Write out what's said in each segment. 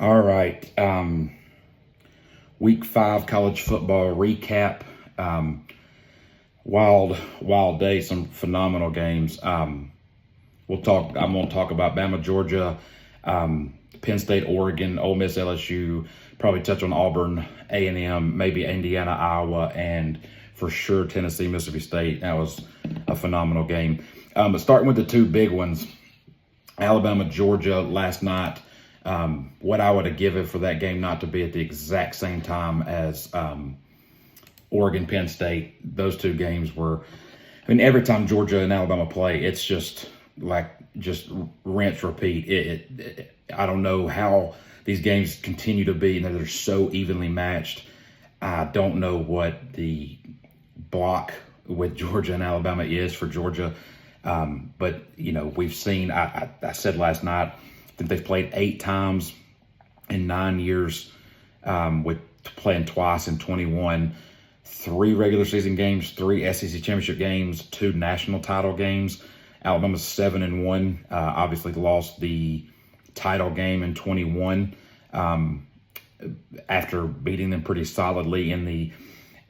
All right. Week 5 college football recap. Wild day, some phenomenal games. I'm going to talk about Bama, Georgia, Penn State, Oregon, Ole Miss, LSU, probably touch on Auburn, A&M, maybe Indiana, Iowa, and for sure Tennessee, Mississippi State. That was a phenomenal game. But starting with the two big ones, Alabama, Georgia last night. What I would have given for that game not to be at the exact same time as Oregon, Penn State. Those two games were, every time Georgia and Alabama play, it's just rinse, repeat. I don't know how these games continue to be, and they're so evenly matched. I don't know what the block with Georgia and Alabama is for Georgia. But, we've seen, I said last night, I think they've played 8 times in 9 years, with playing twice in 21, 3 regular season games, 3 SEC championship games, 2 national title games. Alabama's 7-1, obviously lost the title game in 21, after beating them pretty solidly in the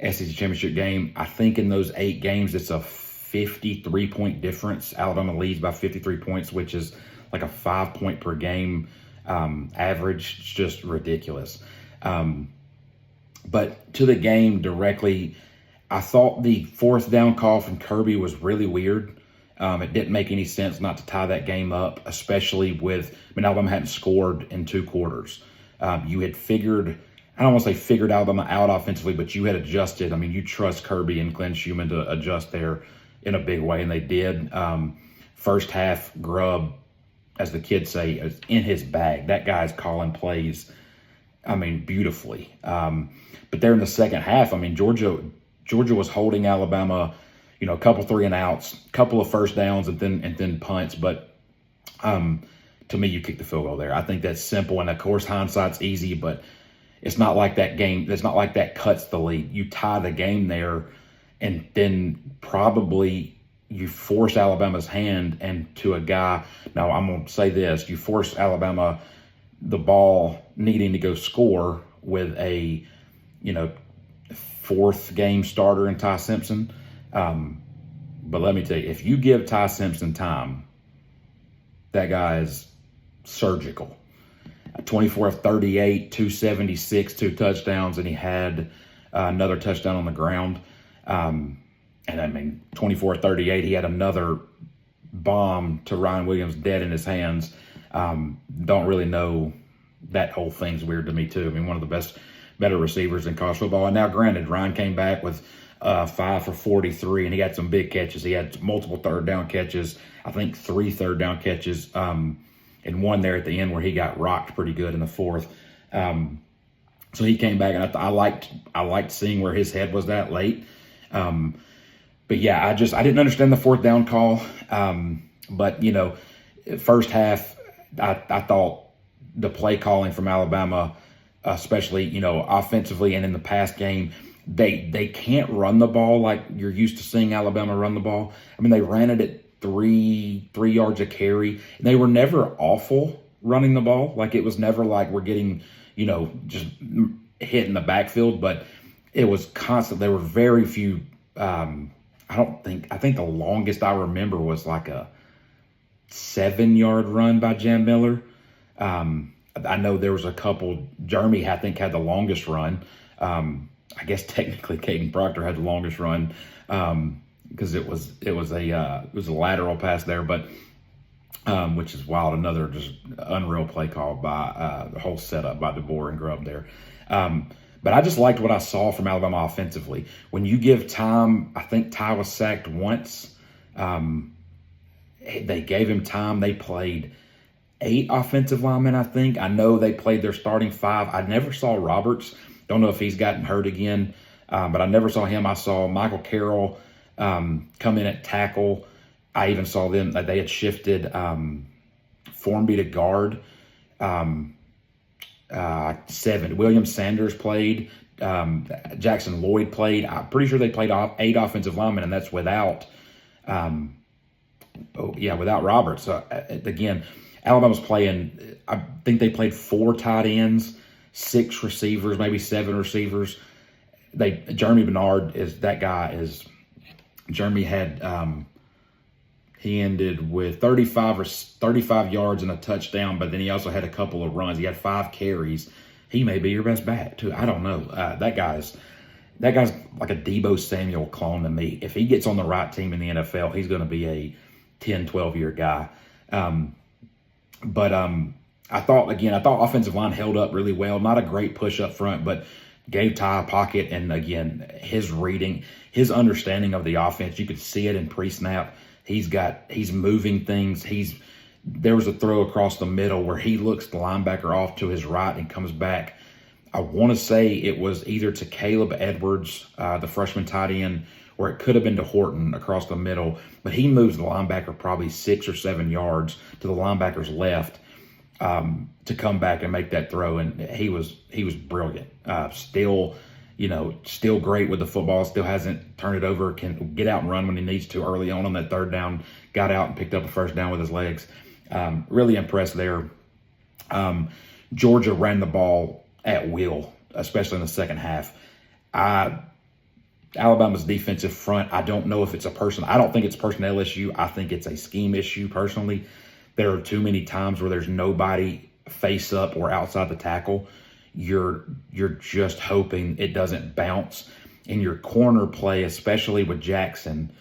SEC championship game. I think in those 8 games, it's a 53-point difference. Alabama leads by 53 points, which is like a 5-point per game average. It's just ridiculous. But to the game directly, I thought the 4th down call from Kirby was really weird. It didn't make any sense not to tie that game up, especially with, Alabama hadn't scored in 2 quarters. You had figured, I don't want to say figured Alabama out offensively, but you had adjusted. You trust Kirby and Glenn Schumann to adjust there in a big way, and they did. First half, Grubb, as the kids say, is in his bag. That guy's calling plays, beautifully. But there in the second half, Georgia was holding Alabama, a couple 3-and-outs, couple of first downs, and then punts. But to me, you kick the field goal there. I think that's simple, and of course, hindsight's easy, but it's not like that game. It's not like that cuts the lead. You tie the game there, and then probably you force Alabama's hand and to a guy. Now, I'm going to say this. You force Alabama the ball needing to go score with a, 4th game starter in Ty Simpson. But let me tell you, if you give Ty Simpson time, that guy is surgical. 24 of 38, 276, 2 touchdowns, and he had another touchdown on the ground. And 24 of 38, he had another bomb to Ryan Williams dead in his hands. Don't really know. That whole thing's weird to me, too. One of the better receivers in college football. And now, granted, Ryan came back with 5 for 43, and he had some big catches. He had multiple 3rd down catches. I think 3 3rd down catches, and one there at the end where he got rocked pretty good in the 4th. So he came back, and I liked seeing where his head was that late. But yeah, I didn't understand the 4th down call. But first half, I thought the play calling from Alabama, especially offensively and in the pass game, they can't run the ball like you're used to seeing Alabama run the ball. They ran it at 3 yards a carry. And they were never awful running the ball. Like, it was never like we're getting, just hit in the backfield, but it was constant. There were very few. I think the longest I remember was like a 7-yard run by Jam Miller. I know there was a couple. Jeremy, I think, had the longest run. I guess technically Caden Proctor had the longest run, because it was a lateral pass there, but which is wild. Another just unreal play call by the whole setup by DeBoer and Grubb there. But I just liked what I saw from Alabama offensively. When you give time, I think Ty was sacked once. They gave him time. They played 8 offensive linemen, I think. I know they played their starting 5. I never saw Roberts. Don't know if he's gotten hurt again, but I never saw him. I saw Michael Carroll come in at tackle. I even saw them that they had shifted Formby to guard. 7. William Sanders played. Jackson Lloyd played. I'm pretty sure they played 8 offensive linemen, and that's without without Roberts. Again, Alabama's playing, I think they played 4 tight ends, 6 receivers, maybe 7 receivers. Jeremy Bernard is that guy. Jeremy had he ended with 35 yards and a touchdown, but then he also had a couple of runs. He had 5 carries. He may be your best back too. I don't know. That guy's like a Deebo Samuel clone to me. If he gets on the right team in the NFL, he's going to be a 10, 12-year guy. But I thought offensive line held up really well. Not a great push up front, but gave Ty a pocket. And again, his reading, his understanding of the offense, you could see it in pre-snap. He's moving things. There was a throw across the middle where he looks the linebacker off to his right and comes back. I want to say it was either to Caleb Edwards, the freshman tight end, or it could have been to Horton across the middle. But he moves the linebacker probably 6 or 7 yards to the linebacker's left to come back and make that throw. And he was brilliant. Still great with the football. Still hasn't turned it over. Can get out and run when he needs to early on that third down. Got out and picked up a first down with his legs. Really impressed there. Georgia ran the ball at will, especially in the second half. Alabama's defensive front, I don't know if it's I don't think it's a personnel issue. I think it's a scheme issue personally. There are too many times where there's nobody face up or outside the tackle. You're just hoping it doesn't bounce. And your corner play, especially with Jackson,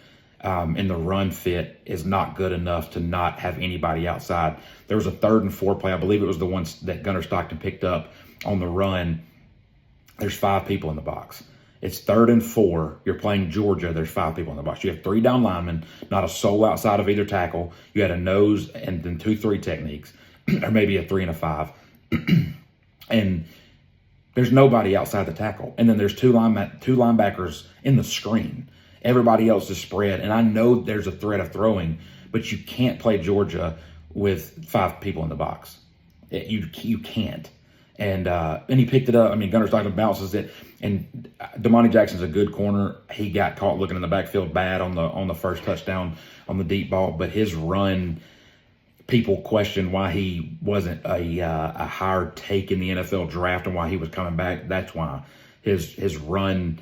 in the run fit, is not good enough to not have anybody outside. There was a 3rd and 4 play. I believe it was the ones that Gunnar Stockton picked up on the run. There's 5 people in the box. It's 3rd and 4. You're playing Georgia. There's 5 people in the box. You have 3 down linemen, not a soul outside of either tackle. You had a nose and then 2-3 techniques, or maybe a 3 and a 5. And there's nobody outside the tackle. And then there's 2 linebackers in the screen. Everybody else is spread. And I know there's a threat of throwing, but you can't play Georgia with 5 people in the box. You can't. And he picked it up. I mean, Gunnar Stockton bounces it, and Damani Jackson's a good corner. He got caught looking in the backfield bad on the first touchdown on the deep ball, but his run, people question why he wasn't a higher take in the NFL draft and why he was coming back. That's why his run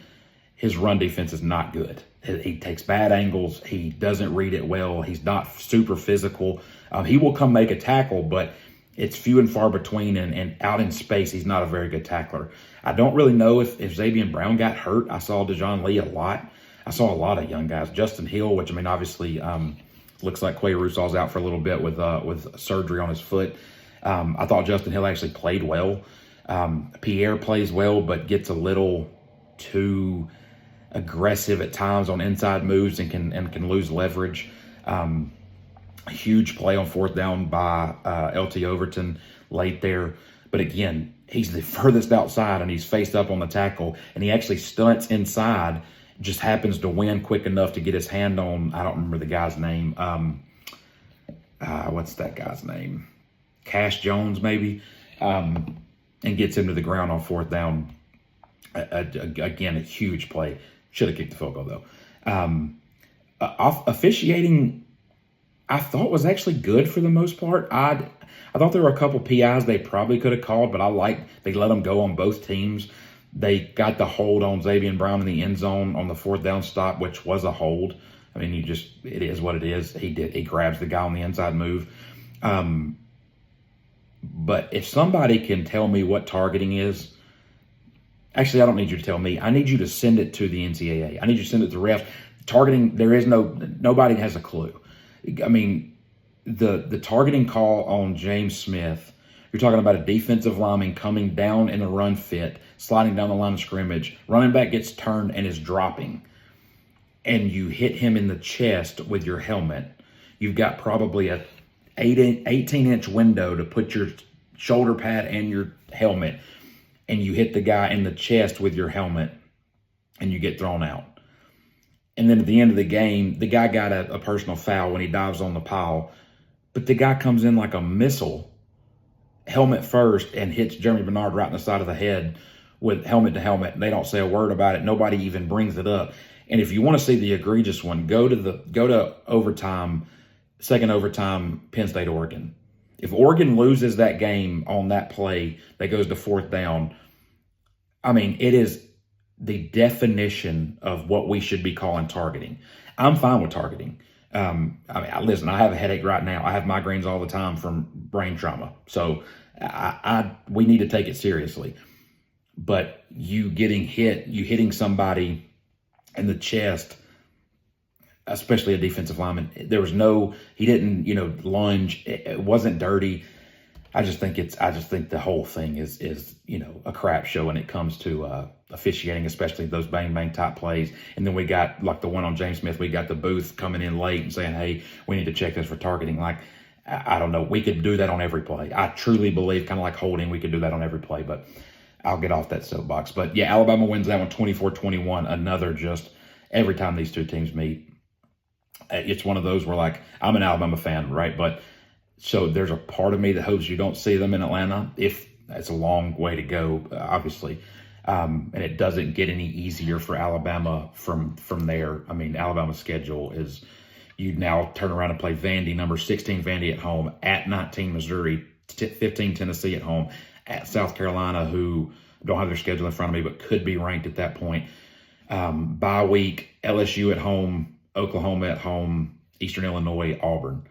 defense is not good. He takes bad angles. He doesn't read it well. He's not super physical. He will come make a tackle, but it's few and far between, and out in space, he's not a very good tackler. I don't really know if Xavier Brown got hurt. I saw Dejon Lee a lot. I saw a lot of young guys. Justin Hill, which, I mean, obviously looks like Quay Russal's out for a little bit with surgery on his foot. I thought Justin Hill actually played well. Pierre plays well, but gets a little too aggressive at times on inside moves and can lose leverage. A huge play on 4th down by LT Overton late there. But again, he's the furthest outside and he's faced up on the tackle, and he actually stunts inside, just happens to win quick enough to get his hand on, I don't remember the guy's name. What's that guy's name? Cash Jones, maybe, and gets him to the ground on 4th down. Again, a huge play. Should have kicked the field goal, though. Officiating, I thought was actually good for the most part. I thought there were a couple PIs they probably could have called, but they let them go on both teams. They got the hold on Xavier Brown in the end zone on the 4th down stop, which was a hold. I mean, it is what it is. He grabs the guy on the inside move. But if somebody can tell me what targeting is, actually, I don't need you to tell me. I need you to send it to the NCAA. I need you to send it to refs. Targeting, nobody has a clue. I mean, the targeting call on James Smith, you're talking about a defensive lineman coming down in the run fit, sliding down the line of scrimmage. Running back gets turned and is dropping, and you hit him in the chest with your helmet. You've got probably a 18-inch window to put your shoulder pad and your helmet, and you hit the guy in the chest with your helmet, and you get thrown out. And then at the end of the game, the guy got a personal foul when he dives on the pile. But the guy comes in like a missile, helmet first, and hits Jeremy Bernard right in the side of the head with helmet to helmet. And they don't say a word about it. Nobody even brings it up. And if you want to see the egregious one, go to overtime, second overtime, Penn State, Oregon. If Oregon loses that game on that play that goes to fourth down, I mean, it is the definition of what we should be calling targeting. I'm fine with targeting. Listen, I have a headache right now. I have migraines all the time from brain trauma. So we need to take it seriously. But you hitting somebody in the chest, especially a defensive lineman, he didn't, lunge. It wasn't dirty. I just think the whole thing is a crap show when it comes to officiating, especially those bang bang type plays. And then we got like the one on James Smith. We got the booth coming in late and saying, "Hey, we need to check this for targeting." Like, I don't know. We could do that on every play. I truly believe, kind of like holding, we could do that on every play. But I'll get off that soapbox. But yeah, Alabama wins that one 24-21. Another just every time these two teams meet, it's one of those where, like, I'm an Alabama fan, right? But so there's a part of me that hopes you don't see them in Atlanta. If it's a long way to go, obviously, and it doesn't get any easier for Alabama from there. I mean, Alabama's schedule is, you now turn around and play Vandy, number 16 Vandy at home, at 19 Missouri, 15 Tennessee at home, at South Carolina, who don't have their schedule in front of me but could be ranked at that point. Bye week, LSU at home, Oklahoma at home, Eastern Illinois, Auburn.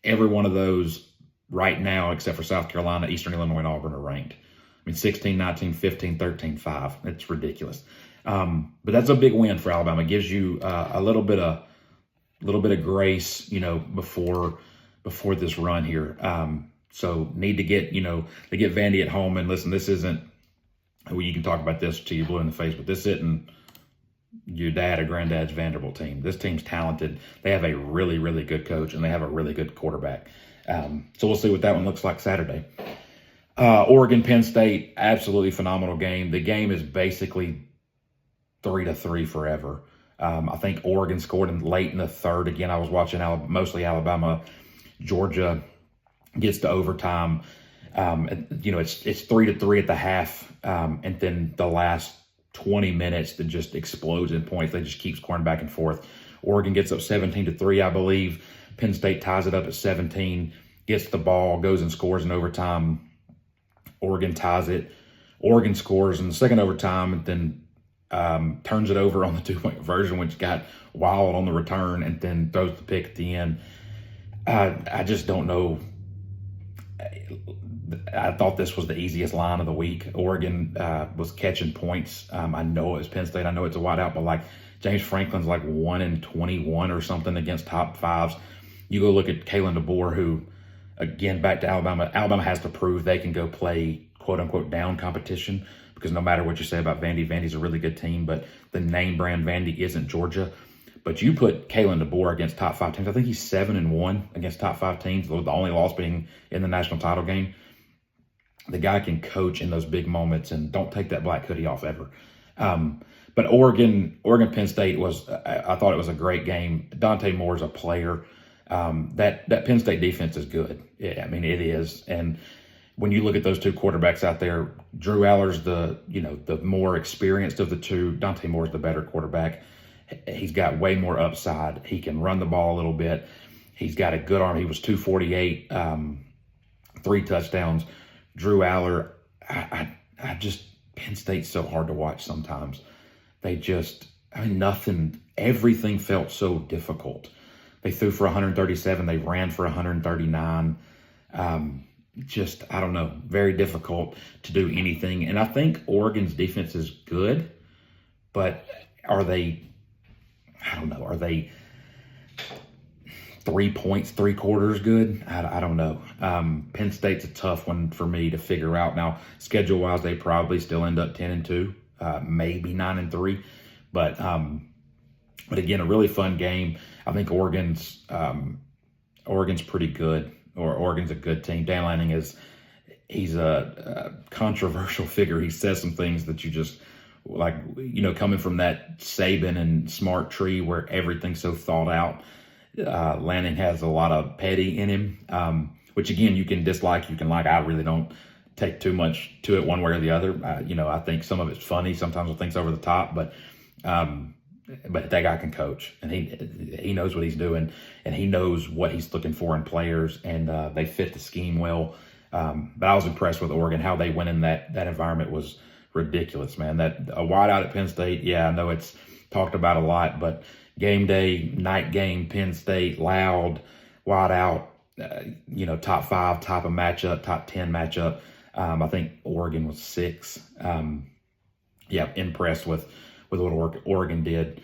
Every one of those right now, except for South Carolina, Eastern Illinois, and Auburn are ranked. I mean, 16, 19, 15, 13, 5. It's ridiculous. But that's a big win for Alabama. It gives you a little bit of grace, before this run here. So need to get Vandy at home. And listen, this isn't, well, you can talk about this till you're blue in the face, but this isn't your dad or granddad's Vanderbilt team. This team's talented. They have a really, really good coach, and they have a really good quarterback. So we'll see what that one looks like Saturday. Oregon, Penn State, absolutely phenomenal game. The game is basically 3-3 forever. I think Oregon scored late in the third. Again, I was watching mostly Alabama. Georgia gets to overtime. It's 3-3 at the half, and then the last 20 minutes that just explodes in points. They just keep scoring back and forth. Oregon gets up 17-3, I believe. Penn State ties it up at 17, gets the ball, goes and scores in overtime. Oregon ties it. Oregon scores in the second overtime, and then turns it over on the two-point conversion, which got wild on the return, and then throws the pick at the end. I just don't know. I thought this was the easiest line of the week. Oregon was catching points. I know it was Penn State. I know it's a wideout, but like James Franklin's like 1-21 or something against top fives. You go look at Kalen DeBoer, who, again, back to Alabama. Alabama has to prove they can go play quote-unquote down competition, because no matter what you say about Vandy, Vandy's a really good team, but the name brand Vandy isn't Georgia. But you put Kalen DeBoer against top five teams. I think he's 7-1 against top five teams, the only loss being in the national title game. The guy can coach in those big moments, and don't take that black hoodie off ever. But Oregon, Penn State I thought it was a great game. Dante Moore's a player. That Penn State defense is good. Yeah, I mean, it is. And when you look at those two quarterbacks out there, Drew Aller's the more experienced of the two. Dante Moore's the better quarterback. He's got way more upside. He can run the ball a little bit. He's got a good arm. He was 248, 3 touchdowns. Drew Aller, Penn State's so hard to watch sometimes. Everything felt so difficult. They threw for 137. They ran for 139. I don't know, very difficult to do anything. And I think Oregon's defense is good, but are they 3 points, 3/4 good? I don't know. Penn State's a tough one for me to figure out. Now, schedule-wise, they probably still end up 10-2, maybe 9-3. But again, a really fun game. I think Oregon's pretty good, or Oregon's a good team. Dan Lanning he's a controversial figure. He says some things that you just, like, coming from that Saban and Smart tree where everything's so thought out. Lanning has a lot of petty in him, which again, you can dislike, you can like. I really don't take too much to it one way or the other. I think some of it's funny. Sometimes I think it's over the top, but but that guy can coach, and he knows what he's doing, and he knows what he's looking for in players, and they fit the scheme well. But I was impressed with Oregon. How they went in that environment was ridiculous, man. That a wideout at Penn State, yeah, I know it's talked about a lot, but game day, night game, Penn State, loud, wideout, top 5 type of matchup, top 10 matchup. I think Oregon was 6. Yeah, impressed with what Oregon did.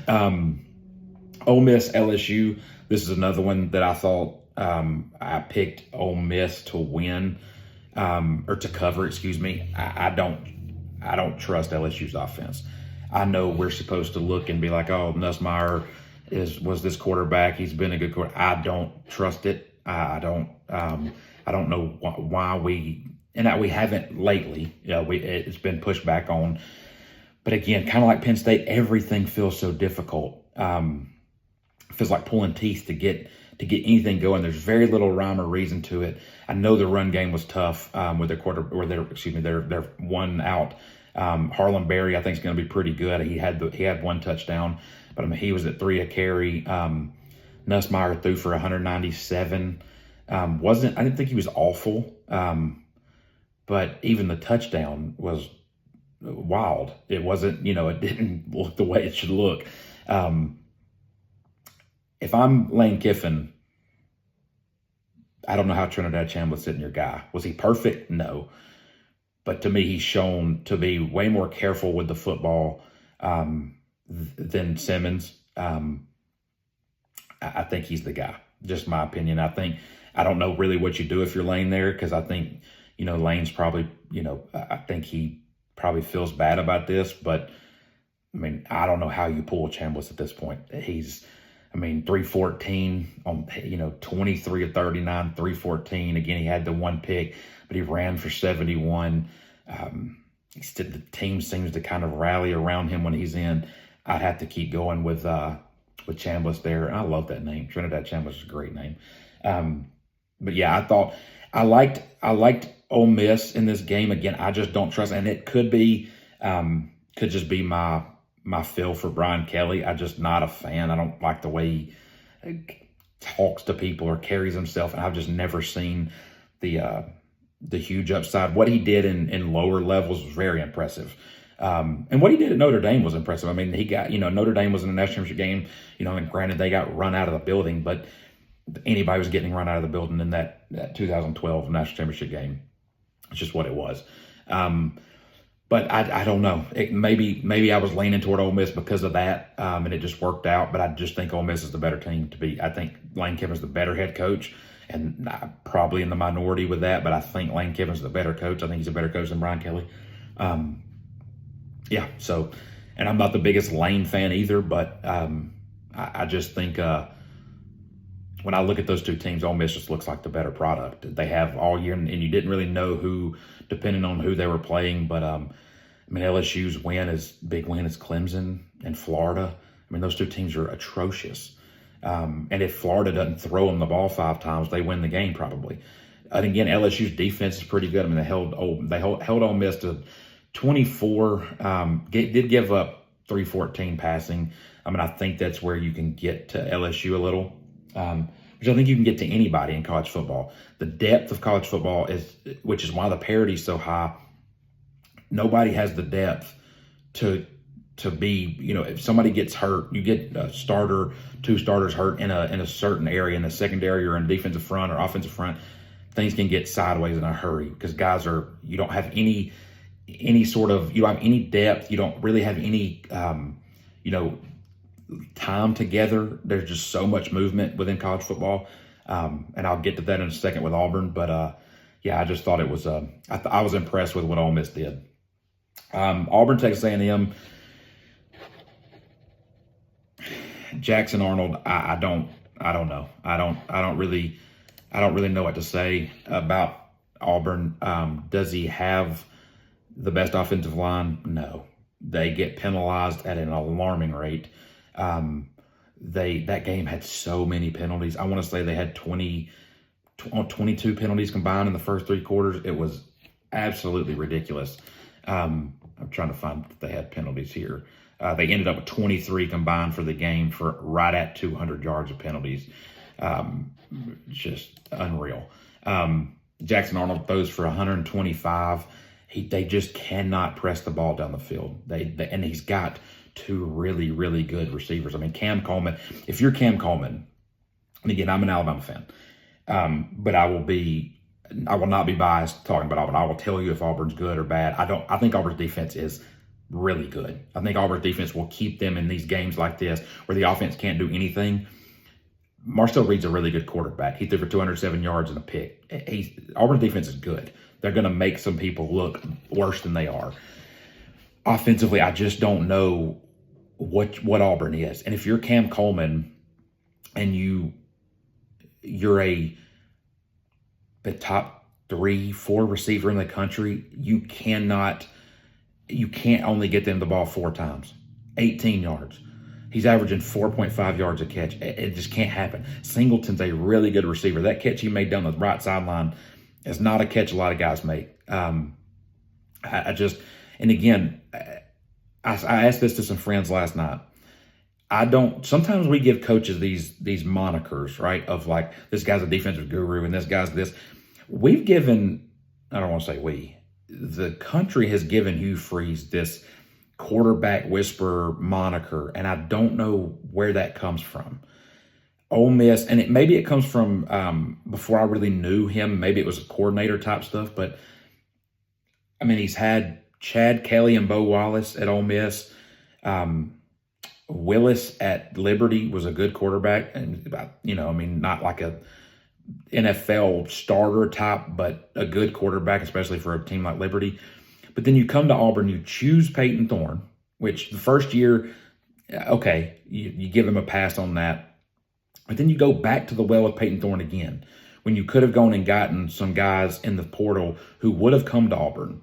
Ole Miss, LSU. This is another one that I thought I picked Ole Miss to win or to cover. Excuse me. I don't trust LSU's offense. I know we're supposed to look and be like, oh, Nussmeier was this quarterback. He's been a good quarterback. I don't trust it. I don't know why we haven't lately. It's been pushed back on. But again, kind of like Penn State, everything feels so difficult. Feels like pulling teeth to get anything going. There's very little rhyme or reason to it. I know the run game was tough with their one out. Harlem Berry, I think, is going to be pretty good. He had 1 touchdown, but I mean he was at 3 a carry. Nussmeier threw for 197. I didn't think he was awful, but even the touchdown was wild. It wasn't, it didn't look the way it should look. If I'm Lane Kiffin, I don't know how Trinidad Chambliss isn't your guy. Was he perfect? No. But to me, he's shown to be way more careful with the football than Simmons. I think he's the guy. Just my opinion. I don't know really what you do if you're Lane there, because I think, Lane's probably, I think he probably feels bad about this, but I mean, I don't know how you pull Chambliss at this point. He's, 314 on, 23 of 39, 314. Again, he had the 1 pick, but he ran for 71. The team seems to kind of rally around him when he's in. I'd have to keep going with Chambliss there. And I love that name. Trinidad Chambliss is a great name. But yeah, I liked Ole Miss in this game. Again, I just don't trust, and it could just be my feel for Brian Kelly. I'm just not a fan. I don't like the way he talks to people or carries himself, and I've just never seen the huge upside. What he did in lower levels was very impressive. And what he did at Notre Dame was impressive. I mean, he got, Notre Dame was in the national championship game, and granted they got run out of the building, but anybody was getting run out of the building in that 2012 national championship game. It's just what it was. But I don't know. Maybe I was leaning toward Ole Miss because of that, and it just worked out. But I just think Ole Miss is the better team to be. I think Lane Kiffin's the better head coach, and I'm probably in the minority with that. But I think Lane Kiffin's the better coach. I think he's a better coach than Brian Kelly. Yeah. So, and I'm not the biggest Lane fan either, but I just think when I look at those two teams, Ole Miss just looks like the better product. They have all year, and you didn't really know who, depending on who they were playing. But LSU's big win is Clemson and Florida. I mean, those two teams are atrocious. And if Florida doesn't throw them the ball 5 times, they win the game probably. And again, LSU's defense is pretty good. I mean, they held Ole Miss to 24. Did give up 314 passing. I mean, I think that's where you can get to LSU a little. Which I think you can get to anybody in college football. The depth of college football which is why the parity is so high. Nobody has the depth to be, if somebody gets hurt, you get a starter, 2 starters hurt in a certain area, in the secondary or in defensive front or offensive front, things can get sideways in a hurry because guys you don't have any sort of, you don't have any depth. You don't really have any, time together. There's just so much movement within college football. And I'll get to that in a second with Auburn. But I just thought it was, I was impressed with what Ole Miss did. Auburn, Texas A&M, Jackson Arnold. I don't know. I don't really know what to say about Auburn. Does he have the best offensive line? No. They get penalized at an alarming rate. That game had so many penalties. I want to say they had 22 penalties combined in the first 3 quarters. It was absolutely ridiculous. I'm trying to find if they had penalties here. They ended up with 23 combined for the game for right at 200 yards of penalties. Just unreal. Jackson Arnold throws for 125. They just cannot press the ball down the field. And he's got two really, really good receivers. I mean, Cam Coleman, if you're Cam Coleman, and again, I'm an Alabama fan, but I will not be biased talking about Auburn. I will tell you if Auburn's good or bad. I think Auburn's defense is really good. I think Auburn's defense will keep them in these games like this where the offense can't do anything. Marcel Reed's a really good quarterback. He threw for 207 yards and a pick. Auburn's defense is good. They're going to make some people look worse than they are. Offensively, I just don't know what Auburn is. And if you're Cam Coleman and you're the top 3-4 receiver in the country, you can't only get them the ball 4 times. 18 yards. He's averaging 4.5 yards a catch. It just can't happen. Singleton's a really good receiver. That catch he made down the right sideline is not a catch a lot of guys make. And again, I asked this to some friends last night. Sometimes we give coaches these monikers, right? Of like, this guy's a defensive guru and this guy's this. I don't want to say the country has given Hugh Freeze this quarterback whisperer moniker, and I don't know where that comes from. Ole Miss, and maybe it comes from before I really knew him. Maybe it was a coordinator type stuff, but I mean, he's had Chad Kelly and Bo Wallace at Ole Miss. Willis at Liberty was a good quarterback, and not like a NFL starter type, but a good quarterback, especially for a team like Liberty. But then you come to Auburn, you choose Peyton Thorne, which the first year, okay, you give him a pass on that. But then you go back to the well with Peyton Thorne again, when you could have gone and gotten some guys in the portal who would have come to Auburn.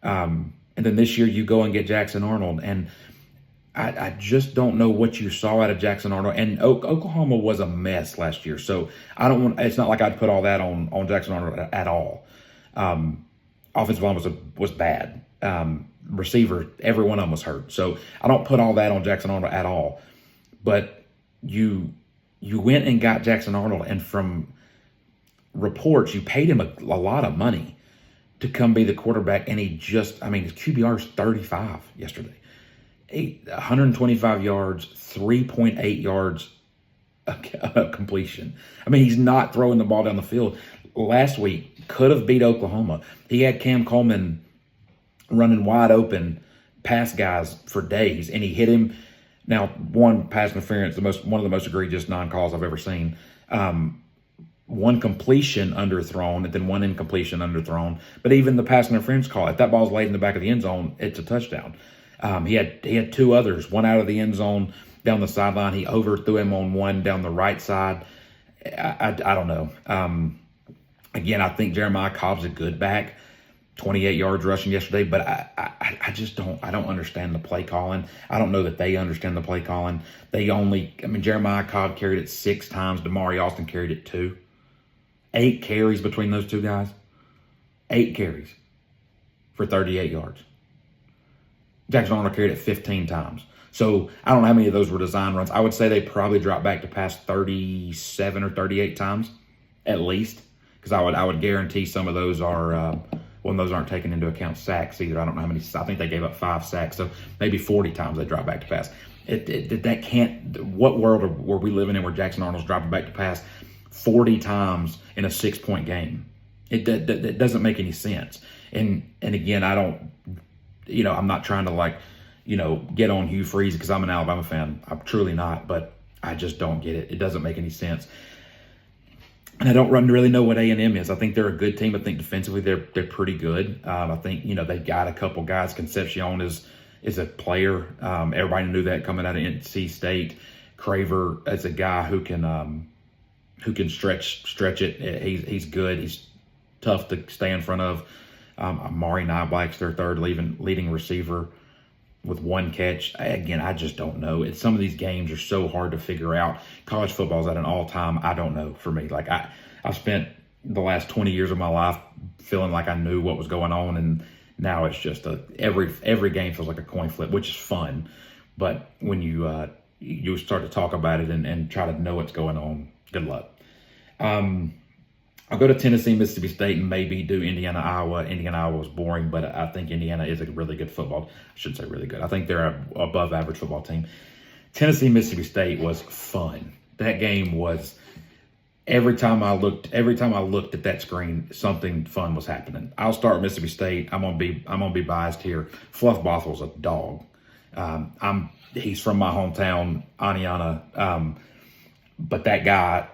And then this year you go and get Jackson Arnold. And I just don't know what you saw out of Jackson Arnold. And Oklahoma was a mess last year. So it's not like I'd put all that on Jackson Arnold at all. Offensive line was bad. Receiver, every one of them was hurt. So I don't put all that on Jackson Arnold at all. But you went and got Jackson Arnold, and from reports, you paid him a lot of money to come be the quarterback, and his QBR is 35 yesterday. 125 yards, 3.8 yards completion. I mean, he's not throwing the ball down the field. Last week, could have beat Oklahoma. He had Cam Coleman running wide open past guys for days, and he hit him. Now, one pass interference, one of the most egregious non-calls I've ever seen. One completion underthrown, and then one incompletion underthrown. But even the pass interference call, if that ball's laid in the back of the end zone, it's a touchdown. He had 2 others, one out of the end zone down the sideline. He overthrew him on one down the right side. I don't know. Again, I think Jeremiah Cobb's a good back. 28 yards rushing yesterday, but I just don't understand the play calling. I don't know that they understand the play calling. Jeremiah Cobb carried it 6 times. Damari Alston carried it 2. 8 carries between those 2 guys. 8 carries for 38 yards. Jackson Arnold carried it 15 times. So I don't know how many of those were design runs. I would say they probably dropped back to pass 37 or 38 times at least, because I would guarantee some of those are those aren't taken into account sacks either. I don't know how many. I think they gave up 5 sacks, so maybe 40 times they dropped back to pass. That can't. What world were we living in where Jackson Arnold's dropping back to pass 40 times in a 6-point game? It doesn't make any sense. And again, I don't. I'm not trying to get on Hugh Freeze because I'm an Alabama fan. I'm truly not, but I just don't get it. It doesn't make any sense. And I don't really know what A&M is. I think they're a good team. I think defensively they're pretty good. I think, they've got a couple guys. Concepcion is a player. Everybody knew that coming out of NC State. Craver is a guy who can stretch it. He's good. He's tough to stay in front of. Amari Niblack's their third leading receiver with 1 catch. Again, I just don't know. Some of these games are so hard to figure out. College football is at an all-time, I don't know for me. Like I've spent the last 20 years of my life feeling like I knew what was going on, and now it's just every game feels like a coin flip, which is fun. But when you start to talk about it and try to know what's going on, good luck. I'll go to Tennessee, Mississippi State, and maybe do Indiana, Iowa. Indiana, Iowa was boring, but I think Indiana is a really good football. I shouldn't say really good. I think they're an above average football team. Tennessee, Mississippi State was fun. That game was, every time I looked at that screen, something fun was happening. I'll start with Mississippi State. I'm gonna be biased here. Fluff Bothel's a dog. He's from my hometown, Aniana. But that guy,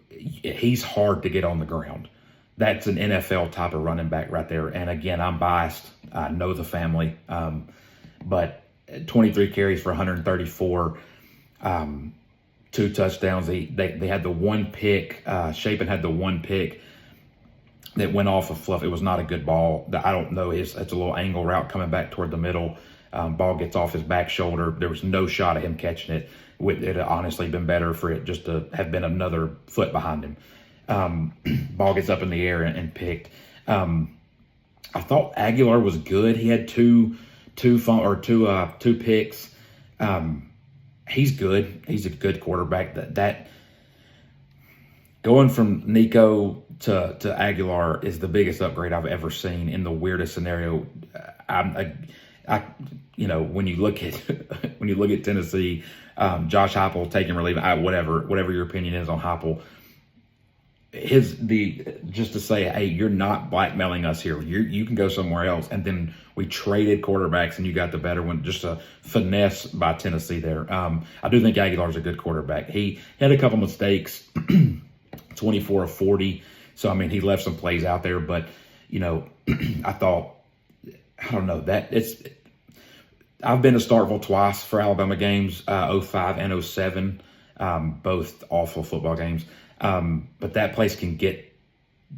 he's hard to get on the ground. That's an NFL type of running back right there. And again, I'm biased. I know the family. But 23 carries for 134, 2 touchdowns. They had the one pick. Shapen had the one pick that went off of Fluff. It was not a good ball. I don't know. It's a little angle route coming back toward the middle. Ball gets off his back shoulder. There was no shot of him catching it. It had honestly been better for it just to have been another foot behind him. Ball gets up in the air and picked. I thought Aguilar was good. He had two picks. He's good. He's a good quarterback. That going from Nico to Aguilar is the biggest upgrade I've ever seen in the weirdest scenario. When you look at Tennessee, Josh Heupel taking relief, whatever your opinion is on Heupel, just to say, hey, you're not blackmailing us here. You can go somewhere else. And then we traded quarterbacks, and you got the better one. Just a finesse by Tennessee there. I do think Aguilar's a good quarterback. He had a couple mistakes, 24 of 40. So I mean, he left some plays out there, but I thought, I don't know, I've been to Starkville twice for Alabama games, 05 and 07, both awful football games. But that place can get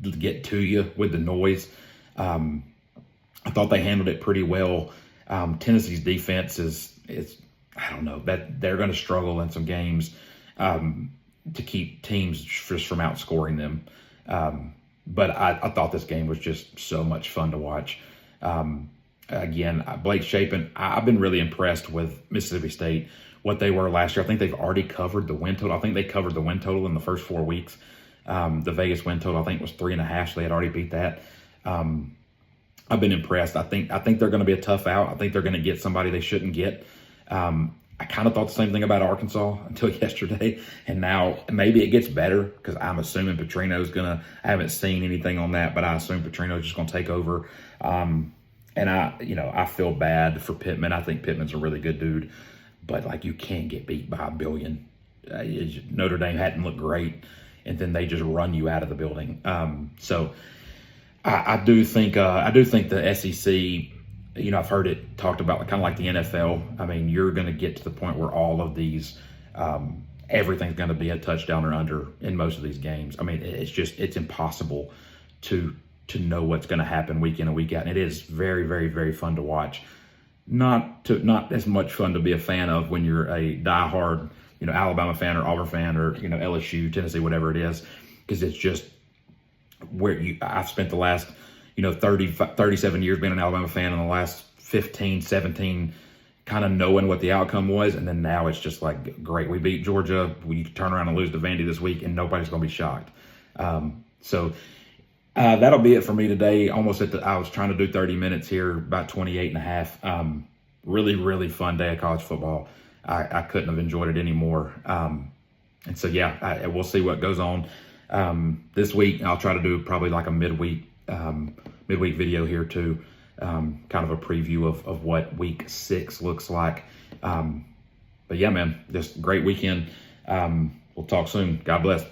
to you with the noise. I thought they handled it pretty well. Tennessee's defense is I don't know, that they're going to struggle in some games to keep teams just from outscoring them. But I thought this game was just so much fun to watch. Again, Blake Shapen, I've been really impressed with Mississippi State, what they were last year. I think they've already covered the win total. I think they covered the win total in the first 4 weeks. The Vegas win total, I think, was 3.5, so they had already beat that. I've been impressed. I think they're going to be a tough out. I think they're going to get somebody they shouldn't get. I kind of thought the same thing about Arkansas until yesterday, and now maybe it gets better because I'm assuming Petrino's going to – I haven't seen anything on that, but I assume Petrino's just going to take over. And I feel bad for Pittman. I think Pittman's a really good dude, but you can't get beat by $1 billion. Notre Dame hadn't looked great, and then they just run you out of the building. So I do think the SEC. I've heard it talked about kind of like the NFL. I mean, you're going to get to the point where all of these, everything's going to be a touchdown or under in most of these games. I mean, it's impossible to know what's going to happen week in and week out. And it is very, very, very fun to watch. Not as much fun to be a fan of when you're a diehard, Alabama fan or Auburn fan or, LSU, Tennessee, whatever it is, because it's just where I've spent the last, 37 years being an Alabama fan, and the last 15, 17 kind of knowing what the outcome was. And then now it's just great. We beat Georgia. We turn around and lose to Vandy this week and nobody's going to be shocked. So that'll be it for me today. Almost I was trying to do 30 minutes here, about 28 and a half. Really, really fun day of college football. I couldn't have enjoyed it anymore. And so, we'll see what goes on this week. I'll try to do probably a midweek video here too. Kind of a preview of what week 6 looks like. But yeah, man, just great weekend. We'll talk soon. God bless.